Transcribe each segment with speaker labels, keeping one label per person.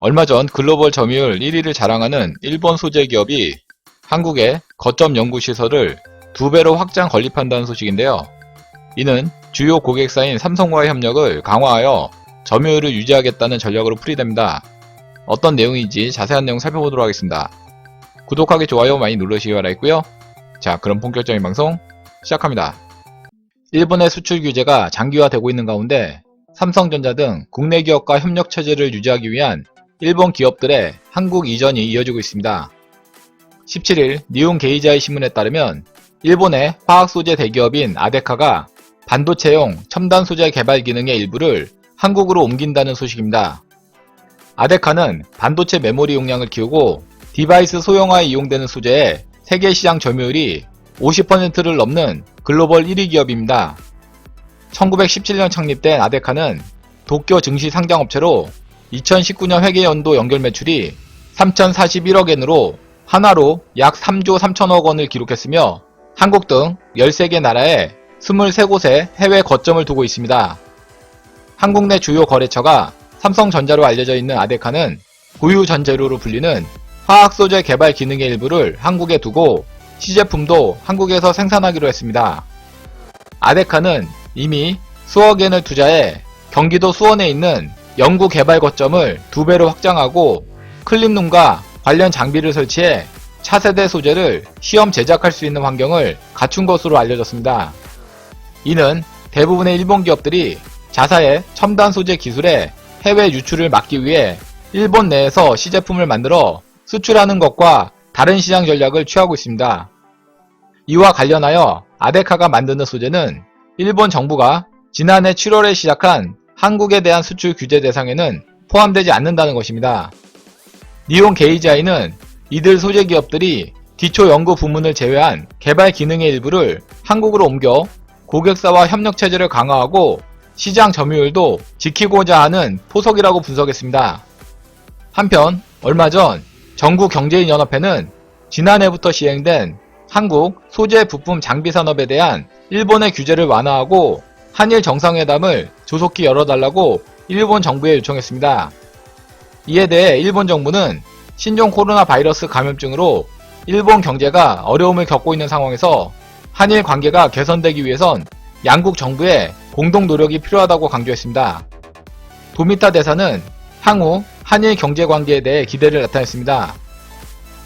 Speaker 1: 얼마 전 글로벌 점유율 1위를 자랑하는 일본 소재 기업이 한국의 거점 연구시설을 2배로 확장 건립한다는 소식인데요. 이는 주요 고객사인 삼성과의 협력을 강화하여 점유율을 유지하겠다는 전략으로 풀이됩니다. 어떤 내용인지 자세한 내용 살펴보도록 하겠습니다. 구독하기, 좋아요 많이 눌러주시기 바라겠고요. 자, 그럼 본격적인 방송 시작합니다. 일본의 수출 규제가 장기화되고 있는 가운데 삼성전자 등 국내 기업과 협력 체제를 유지하기 위한 일본 기업들의 한국 이전이 이어지고 있습니다. 17일 니혼 게이자이 신문에 따르면 일본의 화학소재 대기업인 아데카가 반도체용 첨단 소재 개발 기능의 일부를 한국으로 옮긴다는 소식입니다. 아데카는 반도체 메모리 용량을 키우고 디바이스 소형화에 이용되는 소재의 세계 시장 점유율이 50%를 넘는 글로벌 1위 기업입니다. 1917년 창립된 아데카는 도쿄 증시 상장업체로 2019년 회계연도 연결 매출이 3,041억엔으로 한화로 약 3조 3천억 원을 기록했으며 한국 등 13개 나라에 23곳에 해외 거점을 두고 있습니다. 한국 내 주요 거래처가 삼성전자로 알려져 있는 아데카는 고유 전재료로 불리는 화학소재 개발 기능의 일부를 한국에 두고 시제품도 한국에서 생산하기로 했습니다. 아데카는 이미 수억엔을 투자해 경기도 수원에 있는 연구 개발 거점을 2배로 확장하고 클린룸과 관련 장비를 설치해 차세대 소재를 시험 제작할 수 있는 환경을 갖춘 것으로 알려졌습니다. 이는 대부분의 일본 기업들이 자사의 첨단 소재 기술의 해외 유출을 막기 위해 일본 내에서 시제품을 만들어 수출하는 것과 다른 시장 전략을 취하고 있습니다. 이와 관련하여 아데카가 만드는 소재는 일본 정부가 지난해 7월에 시작한 한국에 대한 수출 규제 대상에는 포함되지 않는다는 것입니다. 니혼 게이자이는 이들 소재 기업들이 기초 연구 부문을 제외한 개발 기능의 일부를 한국으로 옮겨 고객사와 협력 체제를 강화하고 시장 점유율도 지키고자 하는 포석이라고 분석했습니다. 한편 얼마 전 전국경제인연합회는 지난해부터 시행된 한국 소재 부품 장비 산업에 대한 일본의 규제를 완화하고 한일 정상회담을 조속히 열어달라고 일본 정부에 요청했습니다. 이에 대해 일본 정부는 신종 코로나 바이러스 감염증으로 일본 경제가 어려움을 겪고 있는 상황에서 한일 관계가 개선되기 위해선 양국 정부의 공동 노력이 필요하다고 강조했습니다. 도미타 대사는 향후 한일 경제 관계에 대해 기대를 나타냈습니다.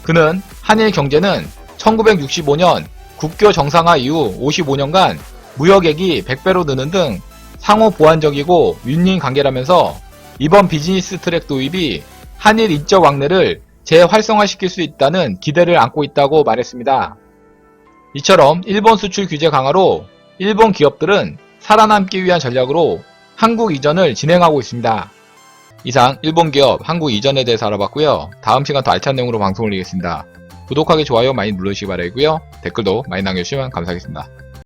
Speaker 1: 그는 한일 경제는 1965년 국교 정상화 이후 55년간 무역액이 100배로 느는 등 상호 보완적이고 윈윈 관계라면서 이번 비즈니스 트랙 도입이 한일 인적 왕래를 재활성화시킬 수 있다는 기대를 안고 있다고 말했습니다. 이처럼 일본 수출 규제 강화로 일본 기업들은 살아남기 위한 전략으로 한국 이전을 진행하고 있습니다. 이상 일본 기업 한국 이전에 대해서 알아봤고요. 다음 시간 더 알찬 내용으로 방송 올리겠습니다. 구독하기, 좋아요 많이 눌러주시기 바라고요. 댓글도 많이 남겨주시면 감사하겠습니다.